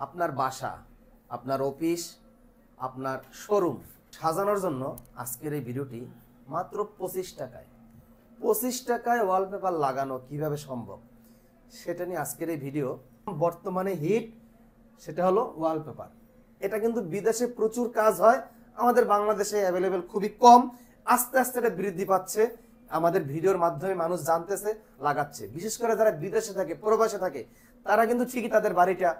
আপনার বাসা, আপনার অফিস, আপনার শোরুম সাজানোর জন্য আজকের এই ভিডিওটি মাত্র 25 টাকায়। 25 টাকায় ওয়ালপেপার লাগানো কিভাবে সম্ভব সেটা নিয়ে আজকের এই ভিডিও। বর্তমানে হিট সেটা হলো ওয়ালপেপার। এটা কিন্তু বিদেশে প্রচুর কাজ হয়, আমাদের বাংলাদেশে অ্যাভেলেবেল খুবই কম। আস্তে আস্তে এটা বৃদ্ধি পাচ্ছে, আমাদের ভিডিওর মাধ্যমে মানুষ জানতেছে, লাগাচ্ছে। বিশেষ করে যারা বিদেশে থাকে, প্রবাসে থাকে, তারা কিন্তু ঠিকই তাদের বাড়িটা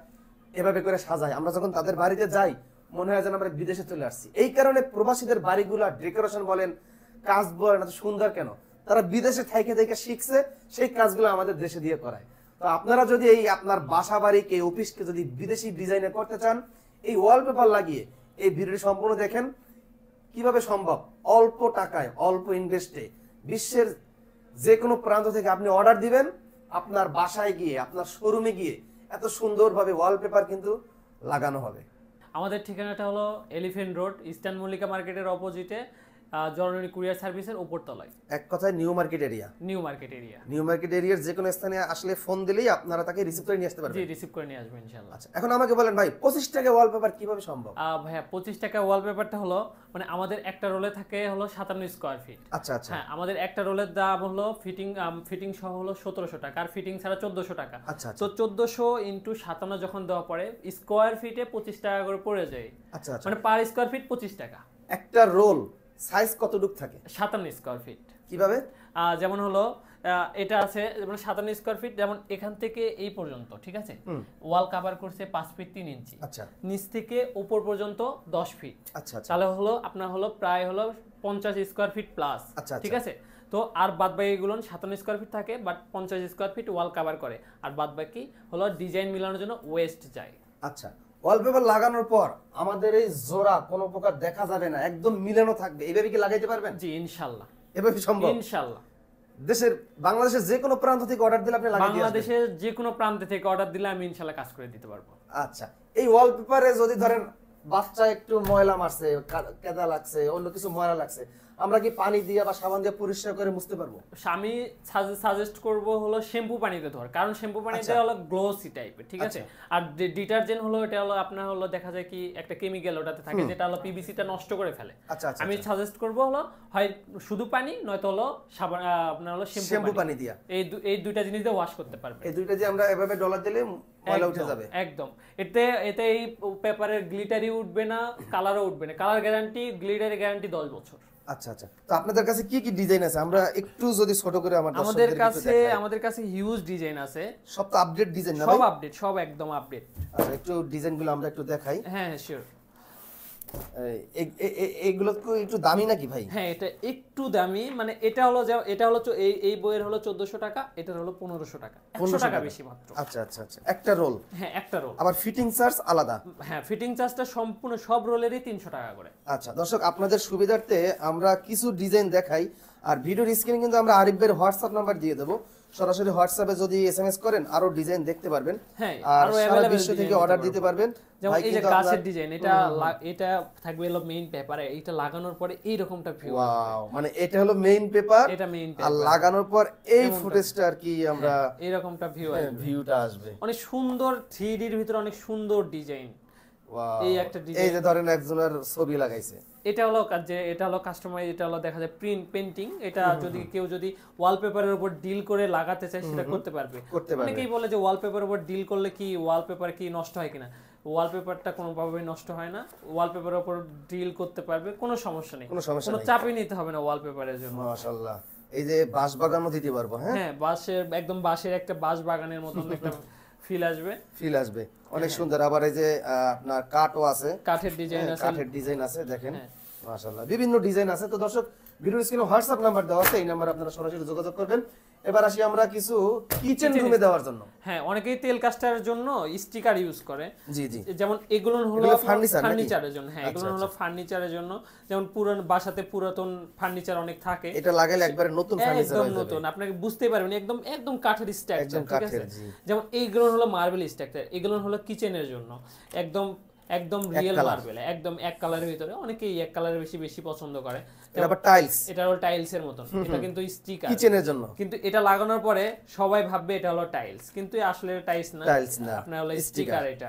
এভাবে করে সাজায়। আমরা যখন তাদের বাড়িতে যাই মনে হয় যেন আমরা বিদেশে চলে আসছি। এই কারণে প্রবাসীদের বাড়িগুলা ডেকোরেশন বলেন, কাজ বলেন এত সুন্দর কেন? তারা বিদেশে থেকে থেকে শিখছে, সেই কাজগুলো আমাদের দেশে দিয়ে করায়। তো আপনারা যদি এই আপনার বাসা বাড়িকে, অফিসকে যদি বিদেশি ডিজাইনে করতে চান, এই ওয়ালপেপার লাগিয়ে এই ভিডিওটি সম্পূর্ণ দেখেন কিভাবে সম্ভব। অল্প টাকায়, অল্প ইনভেস্টে বিশ্বের যে কোনো প্রান্ত থেকে আপনি অর্ডার দিবেন, আপনার বাসায় গিয়ে, আপনার শোরুমে গিয়ে এত সুন্দরভাবে ওয়ালপেপার কিন্তু লাগানো হবে। আমাদের ঠিকানাটা হলো এলিফ্যান্ট রোড, ইস্টার্ন মল্লিকা মার্কেটের অপোজিটে, জননী কুরিয়ার সার্ভিসের উপর তলায়। এক কথায় new market area. New market area. New market এরিয়ার যে কোনো স্থানে আসলে ফোন দিলেই আপনারা তাকে রিসিভ করে নিয়ে আসতে পারবেন। জি, রিসিভ করে নিয়ে আসবেন ইনশাআল্লাহ। আচ্ছা, এখন আমাকে বলেন ভাই, 25 টাকা ওয়ালপেপার কিভাবে সম্ভব? ভাইয়া 25 টাকা ওয়ালপেপারটা হলো মানে আমাদের একটা রোলে থাকে হলো 57 স্কয়ার ফিট। আচ্ছা আচ্ছা। হ্যাঁ, আমাদের একটা রোলের দাম হলো ফিটিং সহ হলো 1700 টাকা, আর ফিটিং ছাড়া 1400 টাকা। আচ্ছা তো 1400 ইনটু 57 যখন দেওয়া পড়ে, স্কয়ার ফিটে 25 টাকা করে পড়ে যায়। আচ্ছা আচ্ছা। মানে পার স্কয়ার ফিট 25 টাকা। একটা রোল সাইজ কতটুকু থাকে? 57 স্কয়ার ফিট। কিভাবে? যেমন হলো এটা আছে যেমন 57 স্কয়ার ফিট, যেমন এখান থেকে এই পর্যন্ত, ঠিক আছে, ওয়াল কভার করছে 5 ফিট 3 ইঞ্চি। আচ্ছা। নিচ থেকে উপর পর্যন্ত 10 ফিট। আচ্ছা আচ্ছা। তাহলে হলো আপনার হলো প্রায় হলো 50 স্কয়ার ফিট প্লাস। আচ্ছা, ঠিক আছে। তো আর বাদ বাকি এগুলো 57 স্কয়ার ফিট থাকে, but 50 square feet wall cover করে, আর বাদ বাকি হলো ডিজাইন মিলানোর জন্য ওয়েস্ট যায়। আচ্ছা, ওয়ালপেপার লাগানোর পর আমাদের এই জোড়া কোনো প্রকার দেখা যাবে না, একদম মিলানো থাকবে। এইভাবে কি লাগাইতে পারবেন? জি, ইনশাআল্লাহ। এভাবে সম্ভব? ইনশাআল্লাহ। বাংলাদেশের যে কোনো প্রান্ত থেকে অর্ডার দিলে আপনি লাগিয়ে দিতে পারবেন? বাংলাদেশের যে কোনো প্রান্ত থেকে অর্ডার দিলে আমি ইনশাআল্লাহ কাজ করে দিতে পারবো। আচ্ছা, এই ওয়ালপেপারে যদি ধরেন বাচ্চা একটু ময়লা মারছে, কেদা লাগছে, অন্য কিছু ময়লা লাগছে, আমরা কি পানি দিয়ে বা সাবান দিয়ে পরিষ্কার করে মুছতে পারবো? আমি সাজেস্ট করব হলো শ্যাম্পু পানিতে ধর, কারণ শ্যাম্পু পানিতে হলো গ্লোসি টাইপের, ঠিক আছে। আর ডিটারজেন্ট হলো এটা হলো আপনার হলো দেখা যায় কি একটা কেমিক্যাল ওটাতে থাকে, যেটা হলো পিভিসিটা নষ্ট করে ফেলে। আচ্ছা আচ্ছা। আমি সাজেস্ট করব হলো হয় শুধু পানি, নয়তো হলো সাবান, আপনার হলো শ্যাম্পু পানি দিয়া এই দুইটা জিনিস দিয়ে ওয়াশ করতে পারবে। এই দুইটা যে আমরা এভাবে ডলার দিলে ময়লা উঠে যাবে একদম। এতে এই পেপারের গ্লিটারই উঠবে না, কালারও উঠবে না। কালার গ্যারান্টি, গ্লিটারের গ্যারান্টি 10 বছর। আচ্ছা আচ্ছা। তো আপনাদের কাছে কি কি ডিজাইন আছে আমরা একটু যদি ছোট করে আমাদের কাছে হিউজ ডিজাইন আছে। সব তো আপডেট ডিজাইন না? সব আপডেট, সব একদম আপডেট। আচ্ছা, একটু ডিজাইনগুলো আমরা একটু দেখাই। হ্যাঁ শিওর। এইগুলো একটু দামি নাকি ভাই? হ্যাঁ, এটা একটু দামি। মানে এটা হলো এই বইয়ের হলো 1400 টাকা, এটার হলো 1500 টাকা, 100 টাকা বেশি মাত্র। আচ্ছা আচ্ছা আচ্ছা। একটা রোল? হ্যাঁ, একটা রোল। আবার ফিটিং চার্জ আলাদা? হ্যাঁ, ফিটিং চার্জটা সম্পূর্ণ সব রোলেরই 300 টাকা করে। আচ্ছা দর্শক, আপনাদের সুবিধার্থে আমরা কিছু ডিজাইন দেখাই, আর ভিডিওর স্ক্রিনে কিন্তু আমরা আরিফ ভাইয়ের হোয়াটসঅ্যাপ নাম্বার দিয়ে দেবো। সরাসরি হোয়াটসঅ্যাপে যদি এসএমএস করেন আরো ডিজাইন দেখতে পারবেন। হ্যাঁ, আর সারা বিশ্ব থেকে অর্ডার দিতে পারবেন। যেমন এই যে কাছের ডিজাইন, এটা থাকবে হলো মেইন পেপারে, এটা লাগানোর পরে এই রকমটা ভিউ। ওয়াও, মানে এটা হলো মেইন পেপার, এটা মেইন পেপার, আর লাগানোর পর এই ফুটেজটা আর কি আমরা এই রকমটা ভিউটা আসবে। অনেক সুন্দর 3D এর ভিতরে অনেক সুন্দর ডিজাইন। এই একটা ডিজাইন, এই যে ধরেন একজনের ছবি লাগাইছে, এটা হলো কাস্টমার, এটা হলো দেখা যায় পেইন্টিং। এটা কেউ যদি ওয়ালপেপারের উপর ডিল করে লাগাতে চায় সেটা করতে পারবে। অনেকেই বলে যে ওয়ালপেপারের উপর ডিল করলে কি ওয়ালপেপার কি নষ্ট হয় কিনা। ওয়ালপেপারটা কোনোভাবেই নষ্ট হয় না। ওয়ালপেপারের উপর ডিল করতে পারবে, কোনো সমস্যা নেই, কোনো চাপই নিতে হবে না ওয়ালপেপারের জন্য। মাশাআল্লাহ। এই যে বাঁশ বাগানও দিতে পারবো। হ্যাঁ, বাঁশের একটা বাঁশ বাগানের মতন একটা ফিল আসবে, অনেক সুন্দর। আবার এই যে আপনার কাঠও আছে, কাঠের ডিজাইন আছে, দেখেন মাশাআল্লাহ বিভিন্ন ডিজাইন আছে। তো দর্শক, ভিডিওর স্ক্রিনে হোয়াটসঅ্যাপ নাম্বার দেওয়া আছে, এই নাম্বারে আপনারা সরাসরি যোগাযোগ করবেন। এবার আসি আমরা কিছু কিচেন রুমে দেওয়ার জন্য। হ্যাঁ, অনেকেই তেল কাস্টারের জন্য স্টিকার ইউজ করে। জি জি। যেমন এগুলো হলো ফার্নিচারের জন্য। হ্যাঁ, এগুলো হলো ফার্নিচারের জন্য। যেমন বাসাতে পুরাতন ফার্নিচার অনেক থাকে, এটা লাগাইলে একবারে নতুন ফার্নিচার হয়ে যাবে, নতুন। আপনাকে বুঝতে পারবেন একদম কাঠের স্ট্রাকচার, ঠিক আছে। যেমন এইগুলো হলো মার্বেল স্ট্রাকচার, এগুলো হলো কিচেনের জন্য একদম রিয়েল মার্বেল, একদম এক কালারের ভিতরে। অনেকেই এক কালারের বেশি পছন্দ করে। এটা আবার টাইলস, এটা হলো টাইলসের মতন। এটা কিন্তু স্টিকার কিচেনের জন্য, কিন্তু এটা লাগানোর পরে সবাই ভাববে এটা হলো টাইলস, কিন্তু আসলে টাইলস না, আপনার হলো স্টিকার। এটা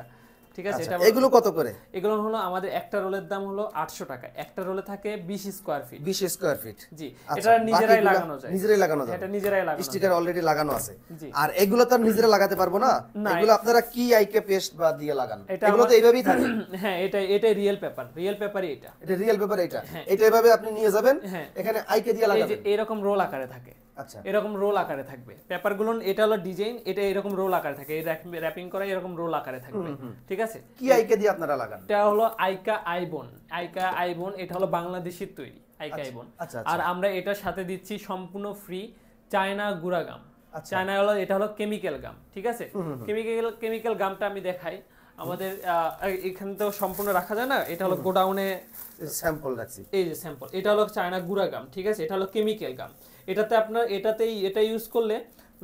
ঠিক আছে। আচ্ছা, এটা এগুলো কত করে? এগুলো হলো আমাদের একটা রোলের দাম হলো 800 টাকা। একটা রোলে থাকে 20 স্কয়ার ফিট। 20 square feet. জি, আচ্ছা, এটা নিজেরাই বাকিগুলা লাগানো যায়। নিজেরাই লাগানো যায়। এটা নিজেরাই লাগানো স্টিকার অলরেডি লাগানো আছে। জি। আর এগুলো তো আর নিজেরা লাগাতে পারবো না। না, এগুলো আপনারা কি আইকে পেস্ট বা দিয়ে লাগান? এটা এগুলো তো এইভাবেই থাকে। হ্যাঁ, এটাই রিয়েল পেপার। রিয়েল পেপারই এটা। এটা রিয়েল পেপার এটা। এটা এভাবে আপনি নিয়ে যাবেন, হ্যাঁ। এখানে আইকে দিয়ে এই যে লাগাবেন। এরকম রোল আকারে থাকে। আচ্ছা। এরকম রোল আকারে থাকবে পেপারগুলো। এটা হলো ডিজাইন, এটা এরকম রোল আকারে থাকে। এই র্যাপিং করা এরকম রোল আকারে থাকবে। ঠিক আছে। কি আইকে দিয়ে আপনারা লাগান? এটা হলো আইকা আইবন। আইকা আইবন এটা হলো বাংলাদেশের তৈরি আইকা আইবন। আচ্ছা, আর আমরা এটার সাথে দিচ্ছি সম্পূর্ণ ফ্রি চায়না গুঁড়া গাম। চায়না হলো এটা হলো কেমিক্যাল গাম। ঠিক আছে। কেমিক্যাল গামটা আমি দেখাই। আমাদের এখানে তো সম্পূর্ণ রাখা যায় না, এটা হলো গোডাউনে স্যাম্পল রাখছি। এই যে স্যাম্পল, এটা হলো চায়না গুঁড়া গাম। ঠিক আছে। এটা হলো কেমিক্যাল গাম। এটাতে আপনার এটা ইউজ করলে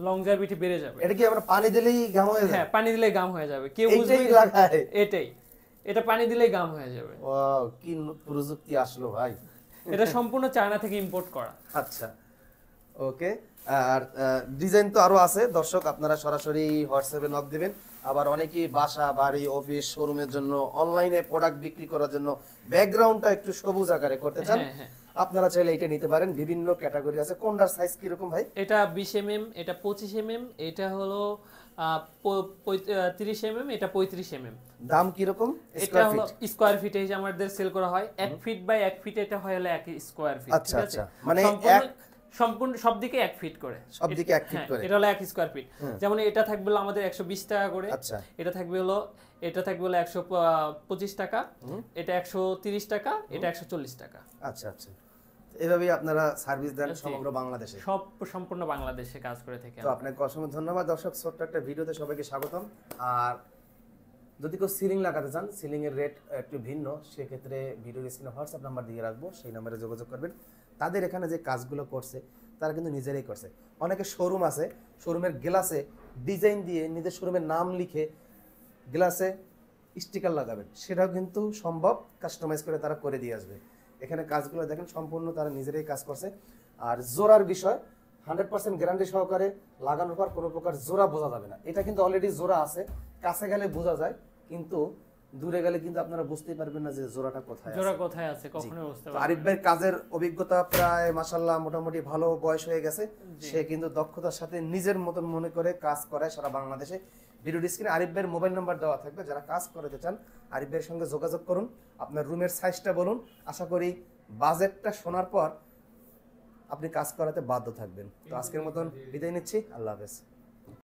লংজাভিটি বেড়ে যাবে। এটা কি আমরা পানি দিলেই গাম হয়ে যায়? হ্যাঁ, পানি দিলেই গাম হয়ে যাবে। কেউ বুঝবে এইটাই লাগায়। এটাই, এটা পানি দিলেই গাম হয়ে যাবে। ওয়াও, কি প্রযুক্তি আসলো ভাই। এটা সম্পূর্ণ চায়না থেকে ইম্পোর্ট করা। আচ্ছা, ওকে। আর ডিজাইন তো আরো আছে, দর্শক আপনারা সরাসরি হোয়াটসঅ্যাপে নক দিবেন। আবার অনেকেই বাসা, বাড়ি, অফিস, শোরুমের জন্য অনলাইনে প্রোডাক্ট বিক্রি করার জন্য ব্যাকগ্রাউন্ডটা একটু সবুজ আকারে করতে চান, আপনারা চাইলে এটা নিতে পারেন। বিভিন্ন ক্যাটাগরি আছে। কোনটার সাইজ কি রকম ভাই? এটা 20 mm, এটা 25 mm, এটা হলো 30 mm, এটা 35 mm। দাম কি রকম? এটা হলো স্কয়ার ফিটে আমাদের সেল করা হয়। 1 ফিট বাই 1 ফিট এটা হয় হলো 1 স্কয়ার ফিট। আচ্ছা, ঠিক আছে। আচ্ছা, মানে সম্পূর্ণ সব দিকে 1 ফিট করে। সব দিকে 1 ফিট করে। এটা হলো 1 স্কয়ার ফিট। যেমন এটা থাকবে হলো আমাদের 120 টাকা করে। আচ্ছা। এটা থাকবে হলো 125 টাকা, এটা 130 টাকা, এটা 140 টাকা। আচ্ছা, আচ্ছা। এভাবেই আপনারা সার্ভিস দেন সমগ্র বাংলাদেশে? সম্পূর্ণ বাংলাদেশে কাজ করে থাকি। তো আপনাকে অসংখ্য ধন্যবাদ। দর্শক, ছোট্ট একটা ভিডিওতে সবাইকে স্বাগতম। আর যদি কেউ সিলিং লাগাতে চান, সিলিং এর রেট একটু ভিন্ন, সেক্ষেত্রে ভিডিওর স্ক্রিনে হোয়াটসঅ্যাপ নাম্বার দিয়ে রাখবো, সেই নাম্বারে যোগাযোগ করবেন। তাদের এখানে যে কাজগুলো করছে তারা কিন্তু নিজেরাই করছে। অনেকে শোরুম আছে, শোরুমের গ্লাসে ডিজাইন দিয়ে নিজের শোরুমের নাম লিখে গ্লাসে স্টিকার লাগাবেন, সেটাও কিন্তু সম্ভব। কাস্টমাইজ করে তারা করে দিয়ে আসবে। এখানে কাজগুলো দেখেন সম্পূর্ণ তারা নিজেরাই কাজ করছে। আর জোড়ার বিষয় 100% গ্যারান্টি সহকারে, লাগানোর পর কোনো প্রকার জোড়া বোঝা যাবে না। এটা কিন্তু অলরেডি জোড়া আছে, কাছে গেলে বোঝা যায়, কিন্তু দূরে গেলে কিন্তু আপনারা বুঝতেই পারবেন না যে জোড়াটা কোথায় আছে। জোড়া কোথায় আছে কখনোই বুঝতে পারবেন না। আরিফ ভাইয়ের কাজের অভিজ্ঞতা প্রায় মাশাআল্লাহ মোটামুটি ভালো বয়স হয়ে গেছে। সে কিন্তু দক্ষতার সাথে নিজের মতন মনে করে কাজ করে সারা বাংলাদেশে। ভিডিও স্ক্রিনে আরিফ ভাইয়ের মোবাইল নাম্বার দেওয়া থাকবে, যারা কাজ করতে চান আরিফ ভাইয়ের সঙ্গে যোগাযোগ করুন। আপনার রুমের সাইজটা বলুন, আশা করি বাজেটটা শোনার পর আপনি কাজ করাতে বাধ্য থাকবেন। তো আজকের মতন বিদায় নিচ্ছি, আল্লাহ হাফেজ।